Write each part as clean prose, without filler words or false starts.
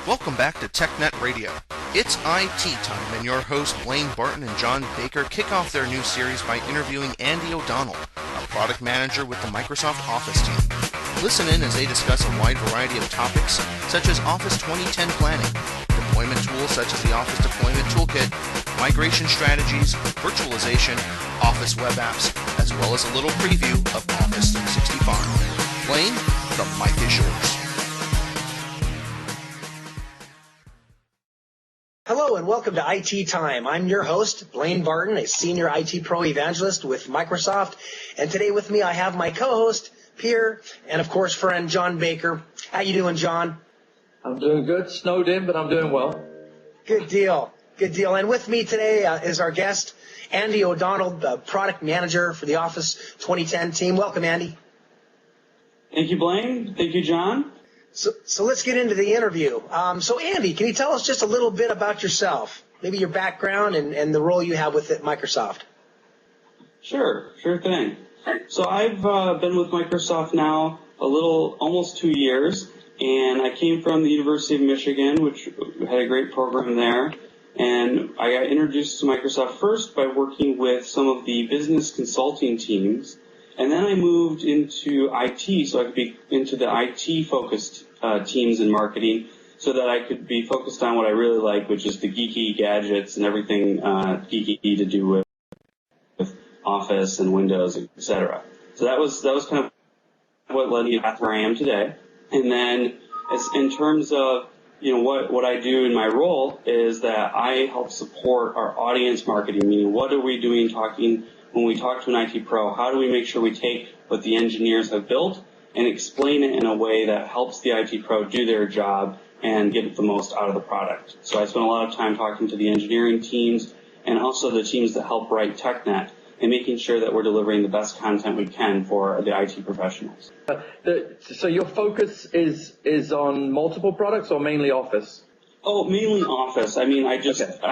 Welcome back to TechNet Radio. It's IT time, and your hosts Blain, Barton, and John Baker kick off their new series by interviewing Andy O'Donnell, a product manager with the Microsoft Office team. Listen in as they discuss a wide variety of topics, such as Office 2010 planning, deployment tools such as the Office Deployment Toolkit, migration strategies, virtualization, Office web apps, as well as a little preview of Office 365. Blain, the mic is yours. Hello and welcome to IT Time. I'm your host, Blain Barton, a senior IT Pro Evangelist with Microsoft. And today with me I have my co-host, peer, and of course friend, John Baker. How you doing, John? I'm doing good. Snowed in, but I'm doing well. Good deal. Good deal. And with me today is our guest, Andy O'Donnell, the product manager for the Office 2010 team. Welcome, Andy. Thank you, Blain. Thank you, John. So let's get into the interview. So Andy, can you tell us just a little bit about yourself, maybe your background and the role you have with Microsoft? Sure thing. So I've been with Microsoft now almost 2 years, and I came from the University of Michigan, which had a great program there. And I got introduced to Microsoft first by working with some of the business consulting teams. And then I moved into IT, so I could be into the IT-focused teams in marketing, so that I could be focused on what I really like, which is the geeky gadgets and everything geeky to do with Office and Windows, etc. So that was kind of what led me to where I am today. And then, in terms of what I do in my role is that I help support our audience marketing, meaning what are we doing when we talk to an IT pro, how do we make sure we take what the engineers have built and explain it in a way that helps the IT pro do their job and get the most out of the product. So I spend a lot of time talking to the engineering teams and also the teams that help write TechNet and making sure that we're delivering the best content we can for the IT professionals. So your focus is on multiple products or mainly Office? Oh, mainly Office. I mean, I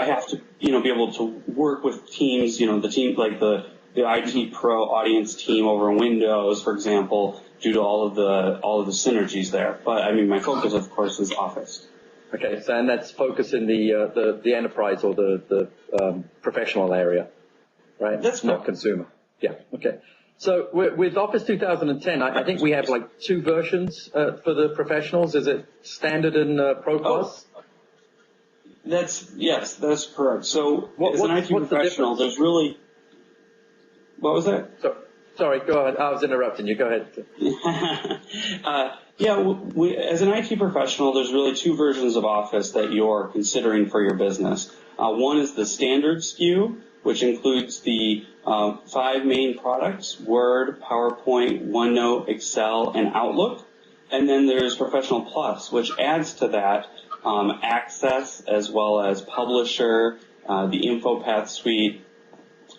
have to, be able to work with teams, the team like the IT pro audience team over in Windows, for example, due to all of the synergies there. But I mean, my focus, of course, is Office. Okay, so and that's focus in the enterprise or the professional area, right? That's not consumer. Yeah. Okay. So with Office 2010, I think we have like two versions for the professionals. Is it standard and Pro Plus? Yes, that's correct. So as an IT professional, there's really... What was that? Sorry, go ahead. I was interrupting you. Go ahead. As an IT professional, there's really two versions of Office that you're considering for your business. One is the standard SKU, which includes the 5 main products: Word, PowerPoint, OneNote, Excel, and Outlook. And then there's Professional Plus, which adds to that Access as well as Publisher, the InfoPath suite,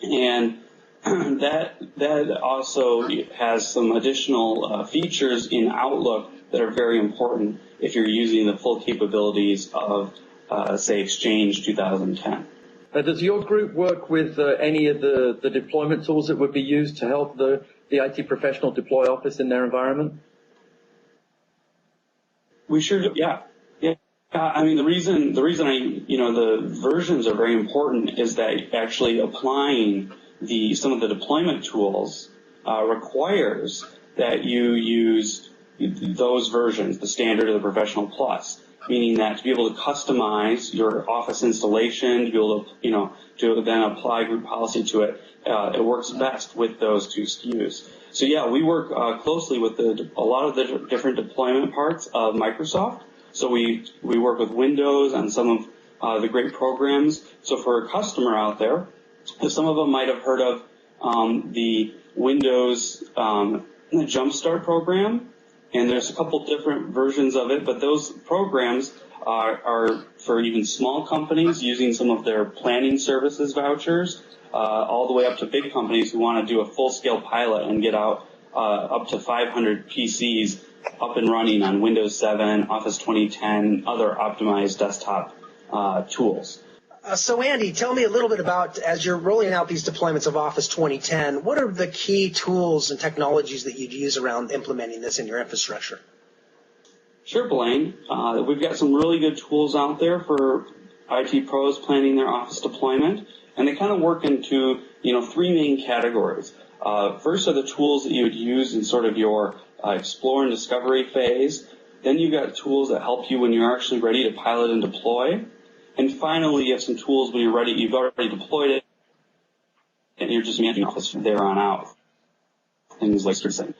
and that also has some additional features in Outlook that are very important if you're using the full capabilities of, say, Exchange 2010. Does your group work with any of the deployment tools that would be used to help the IT professional deploy Office in their environment? We sure do, yeah. I mean, the reason the versions are very important is that actually applying some of the deployment tools requires that you use those versions, the standard or the Professional Plus, meaning that to be able to customize your Office installation, to be able to then apply group policy to it, it works best with those two SKUs. So yeah, we work closely with a lot of the different deployment parts of Microsoft. So we work with Windows and some of the great programs. So for a customer out there, some of them might have heard of the Windows Jumpstart program, and there's a couple different versions of it, but those programs are for even small companies using some of their planning services vouchers, all the way up to big companies who want to do a full-scale pilot and get out up to 500 PCs up and running on Windows 7, Office 2010, other optimized desktop tools. So Andy, tell me a little bit about, as you're rolling out these deployments of Office 2010, what are the key tools and technologies that you'd use around implementing this in your infrastructure? Sure, Blaine. We've got some really good tools out there for IT pros planning their Office deployment, and they kind of work into, three main categories. First are the tools that you would use in sort of your explore and discovery phase. Then you've got tools that help you when you're actually ready to pilot and deploy. And finally, you have some tools when you're ready, you've already deployed it, and you're just managing Office from there on out. Things like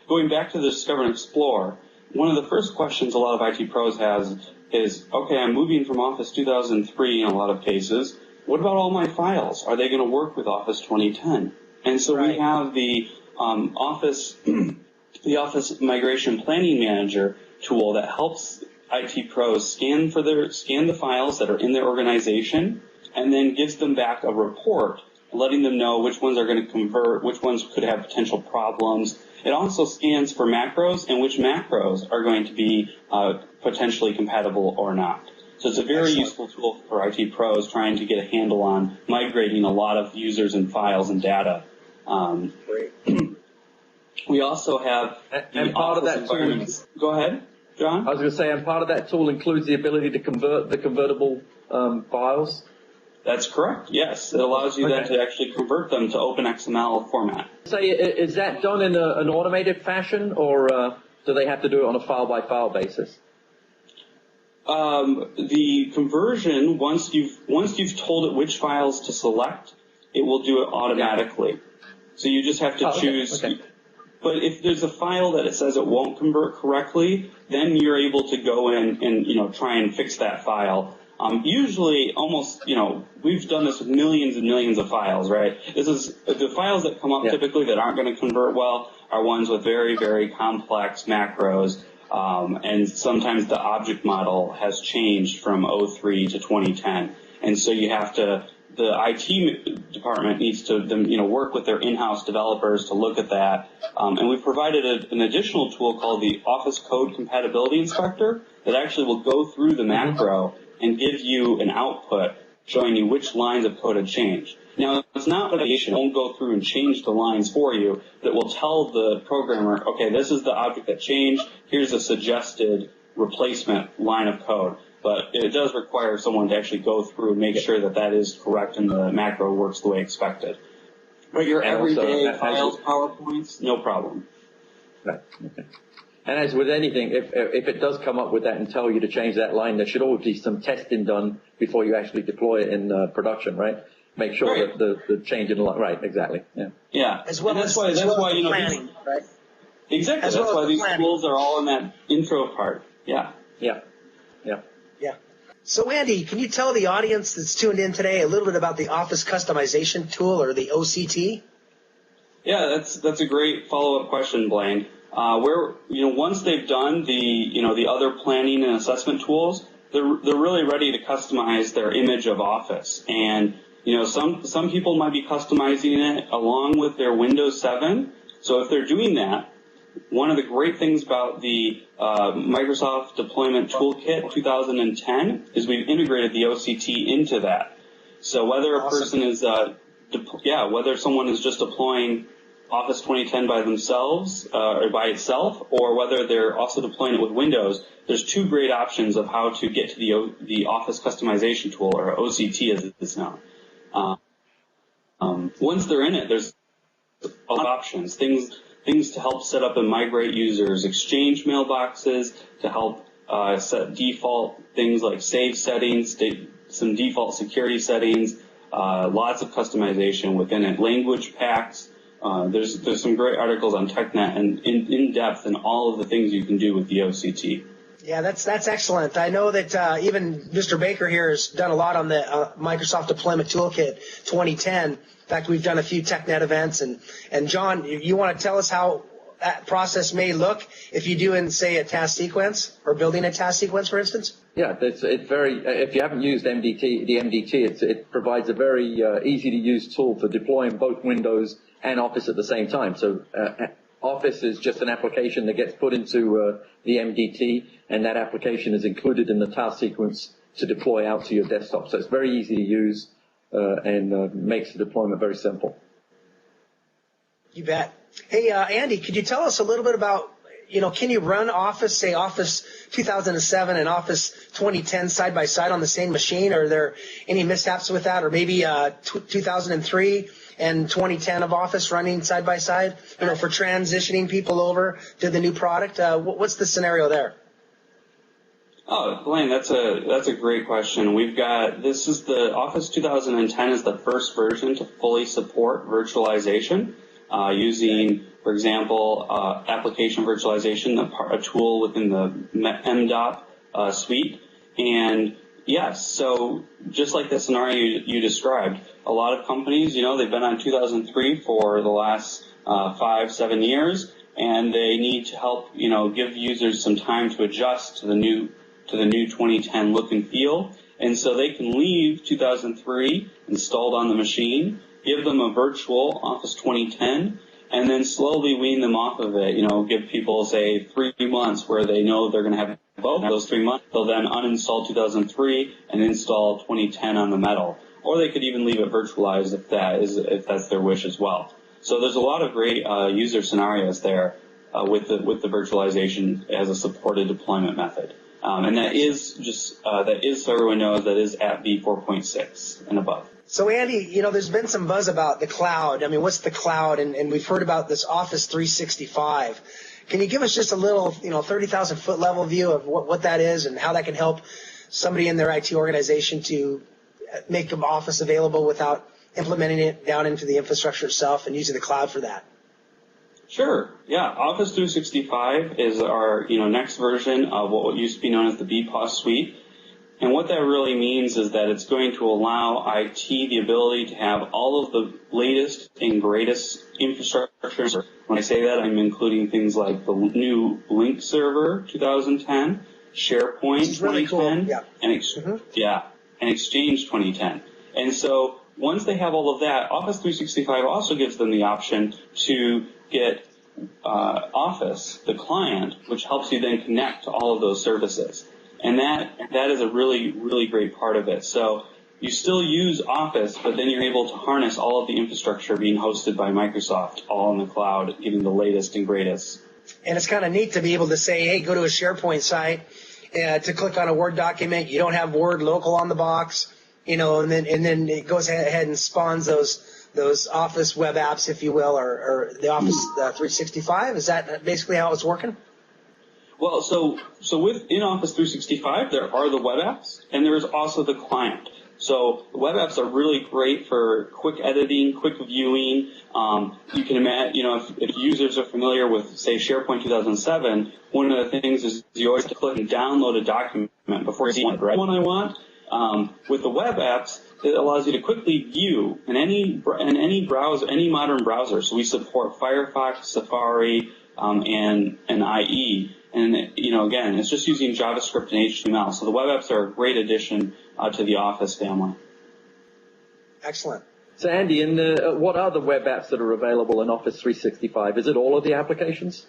going back to the discover and explore, one of the first questions a lot of IT pros has is, okay, I'm moving from Office 2003 in a lot of cases. What about all my files? Are they going to work with Office 2010? And so we have the Office Migration Planning Manager tool that helps IT pros scan the files that are in their organization, and then gives them back a report letting them know which ones are going to convert, which ones could have potential problems. It also scans for macros and which macros are going to be potentially compatible or not. So it's a very useful tool for IT pros trying to get a handle on migrating a lot of users and files and data. We also have and part of that tool. Go ahead, John. I was going to say, and part of that tool includes the ability to convert the convertible files. That's correct. Yes, it allows you then to actually convert them to OpenXML format. Say, is that done in an automated fashion, or do they have to do it on a file-by-file basis? The conversion, once you've told it which files to select, it will do it automatically. So you just have to choose. Okay. But if there's a file that it says it won't convert correctly, then you're able to go in and try and fix that file. Usually, almost, we've done this with millions and millions of files, right? This is the files that come up typically that aren't going to convert well are ones with very, very complex macros, and sometimes the object model has changed from 03 to 2010, and so the IT department needs to work with their in-house developers to look at that, and we've provided an additional tool called the Office Code Compatibility Inspector that actually will go through the macro and give you an output showing you which lines of code have changed. Now, it's not that it won't go through and change the lines for you, that will tell the programmer, okay, this is the object that changed, here's a suggested replacement line of code. But it does require someone to actually go through and make sure that that is correct and the macro works the way expected. But your everyday files, PowerPoints, no problem. Right. Okay. And as with anything, if it does come up with that and tell you to change that line, there should always be some testing done before you actually deploy it in production, right? Make sure that the change in the line, right? Exactly. Yeah. Yeah. As well as planning, right? Exactly. That's why these tools are all in that intro part. Yeah. Yeah. Yeah. Yeah. So, Andy, can you tell the audience that's tuned in today a little bit about the Office Customization Tool, or the OCT? Yeah, that's a great follow-up question, Blaine. Once they've done the other planning and assessment tools, they're really ready to customize their image of Office. And some people might be customizing it along with their Windows 7. So if they're doing that, one of the great things about the Microsoft Deployment Toolkit 2010 is we've integrated the OCT into that. So whether a person is whether someone is just deploying Office 2010 by themselves or by itself, or whether they're also deploying it with Windows, there's two great options of how to get to the Office Customization Tool, or OCT as it's known. Once they're in it, there's a lot of options, things to help set up and migrate users, exchange mailboxes, to help set default things like save settings, some default security settings, lots of customization within it, language packs. There's some great articles on TechNet and in depth in all of the things you can do with the OCT. Yeah, that's excellent. I know that even Mr. Baker here has done a lot on the Microsoft Deployment Toolkit 2010. In fact, we've done a few TechNet events. And John, you want to tell us how that process may look if you do in, say, a task sequence, or building a task sequence, for instance? Yeah, it's very. If you haven't used the MDT, it provides a very easy to use tool for deploying both Windows and Office at the same time. So Office is just an application that gets put into the MDT, and that application is included in the task sequence to deploy out to your desktop. So it's very easy to use and makes the deployment very simple. You bet. Hey, Andy, could you tell us a little bit about can you run Office, say Office 2007 and Office 2010 side by side on the same machine? Are there any mishaps with that? Or maybe 2003 and 2010 of Office running side by side, for transitioning people over to the new product? What's the scenario there? Oh, Blaine, that's a great question. This is the Office 2010 is the first version to fully support virtualization using, for example, application virtualization, a tool within the MDOP suite. And yes, so just like the scenario you described, a lot of companies, they've been on 2003 for the last 5-7 years, and they need to help, give users some time to adjust to the new 2010 look and feel. And so they can leave 2003 installed on the machine, give them a virtual Office 2010, and then slowly wean them off of it. Give people, say, 3 months where they know they're going to have both those 3 months. They'll then uninstall 2003 and install 2010 on the metal. Or they could even leave it virtualized if that's their wish as well. So there's a lot of great user scenarios there with the virtualization as a supported deployment method. And that is, so everyone knows, that is at v4.6 and above. So, Andy, there's been some buzz about the cloud. I mean, what's the cloud? And we've heard about this Office 365. Can you give us just a little, 30,000-foot level view of what that is and how that can help somebody in their IT organization to make Office available without implementing it down into the infrastructure itself and using the cloud for that? Sure. Yeah. Office 365 is our, next version of what used to be known as the BPOS suite. And what that really means is that it's going to allow IT the ability to have all of the latest and greatest infrastructure. When I say that, I'm including things like the new Link Server 2010, SharePoint 2010, really cool. Yeah. And Exchange 2010. And so once they have all of that, Office 365 also gives them the option to get Office, the client, which helps you then connect to all of those services. And that is a really, really great part of it. So you still use Office, but then you're able to harness all of the infrastructure being hosted by Microsoft, all in the cloud, getting the latest and greatest. And it's kind of neat to be able to say, hey, go to a SharePoint site to click on a Word document. You don't have Word local on the box, and then it goes ahead and spawns those Office web apps, if you will, or the Office 365. Is that basically how it's working? Well, so within Office 365, there are the web apps, and there is also the client. So the web apps are really great for quick editing, quick viewing. You can imagine, if users are familiar with, say, SharePoint 2007, one of the things is you always have to click and download a document before you see the right one I want. With the web apps, it allows you to quickly view in any browser, any modern browser. So we support Firefox, Safari, and IE. And, again, it's just using JavaScript and HTML. So the web apps are a great addition to the Office family. Excellent. So, Andy, what are the web apps that are available in Office 365? Is it all of the applications?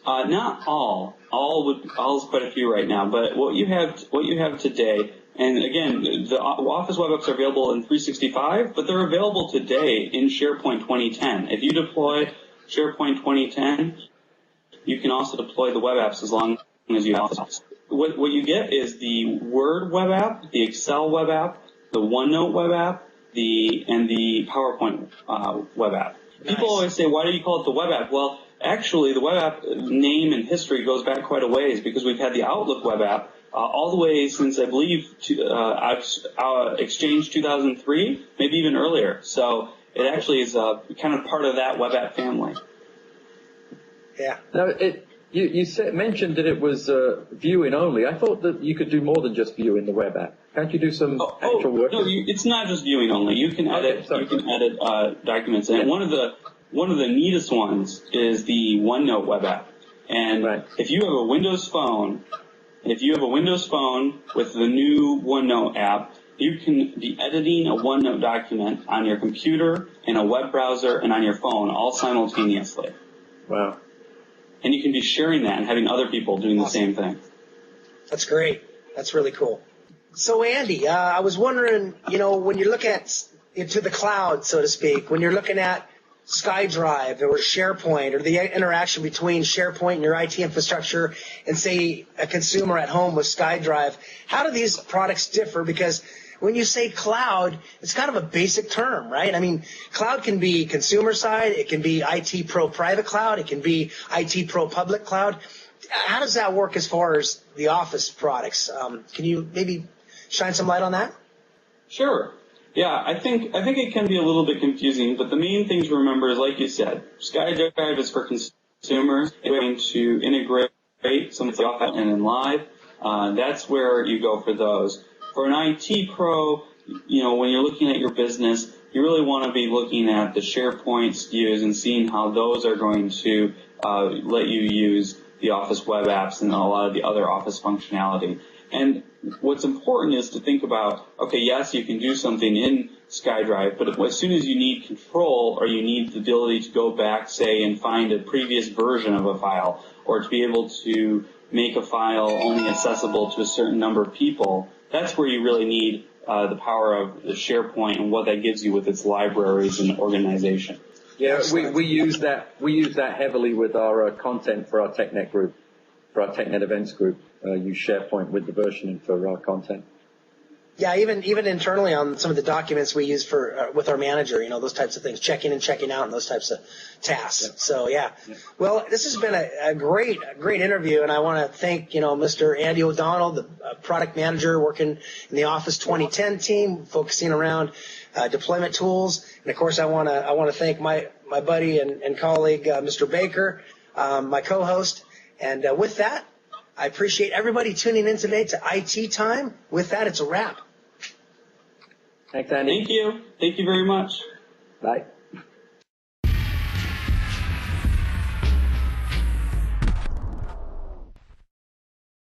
Not all. All is quite a few right now. But what you have today, and again, the Office web apps are available in 365, but they're available today in SharePoint 2010. If you deploy SharePoint 2010, you can also deploy the web apps as long as you have Office. What you get is the Word web app, the Excel web app, the OneNote web app, and the PowerPoint web app. Nice. People always say, why do you call it the web app? Well, actually, the web app name and history goes back quite a ways because we've had the Outlook web app all the way since, I believe, Exchange 2003, maybe even earlier. So it actually is kind of part of that web app family. Yeah. Now, you mentioned that it was viewing only. I thought that you could do more than just view in the web app. Can't you do some actual work? No, it's not just viewing only. You can edit. You can edit documents. And one of the neatest ones is the OneNote web app. And if you have a Windows phone, with the new OneNote app, you can be editing a OneNote document on your computer, in a web browser, and on your phone all simultaneously. Wow. And you can be sharing that and having other people doing the same thing. That's great. That's really cool. So, Andy, I was wondering, when you look at into the cloud, so to speak, when you're looking at SkyDrive or SharePoint, or the interaction between SharePoint and your IT infrastructure and, say, a consumer at home with SkyDrive, how do these products differ? Because when you say cloud, it's kind of a basic term, right? I mean, cloud can be consumer side, it can be IT Pro private cloud, it can be IT Pro public cloud. How does that work as far as the Office products? Can you maybe shine some light on that? Sure. Yeah, I think it can be a little bit confusing, but the main thing to remember is, like you said, SkyDrive is for consumers. It's going to integrate some of the Office and in Live. That's where you go for those. For an IT Pro, when you're looking at your business, you really want to be looking at the SharePoint SKUs and seeing how those are going to let you use the Office web apps and a lot of the other Office functionality. And what's important is to think about, okay, yes, you can do something in SkyDrive, but as soon as you need control or you need the ability to go back, say, and find a previous version of a file, or to be able to make a file only accessible to a certain number of people, that's where you really need the power of the SharePoint and what that gives you with its libraries and organization. Yeah, we use that heavily with our content for our TechNet group, for our TechNet events group. Use SharePoint with the versioning for our content. Yeah, even internally on some of the documents we use for with our manager, those types of things, checking and checking out and those types of tasks. Yeah. So, yeah. Well, this has been a great interview, and I want to thank, Mr. Andy O'Donnell, the product manager working in the Office 2010 team, focusing around deployment tools. And, of course, I want to thank my buddy and colleague, Mr. Baker, my co-host. And with that, I appreciate everybody tuning in today to IT Time. With that, it's a wrap. Thanks, Andy. Thank you. Thank you very much. Bye.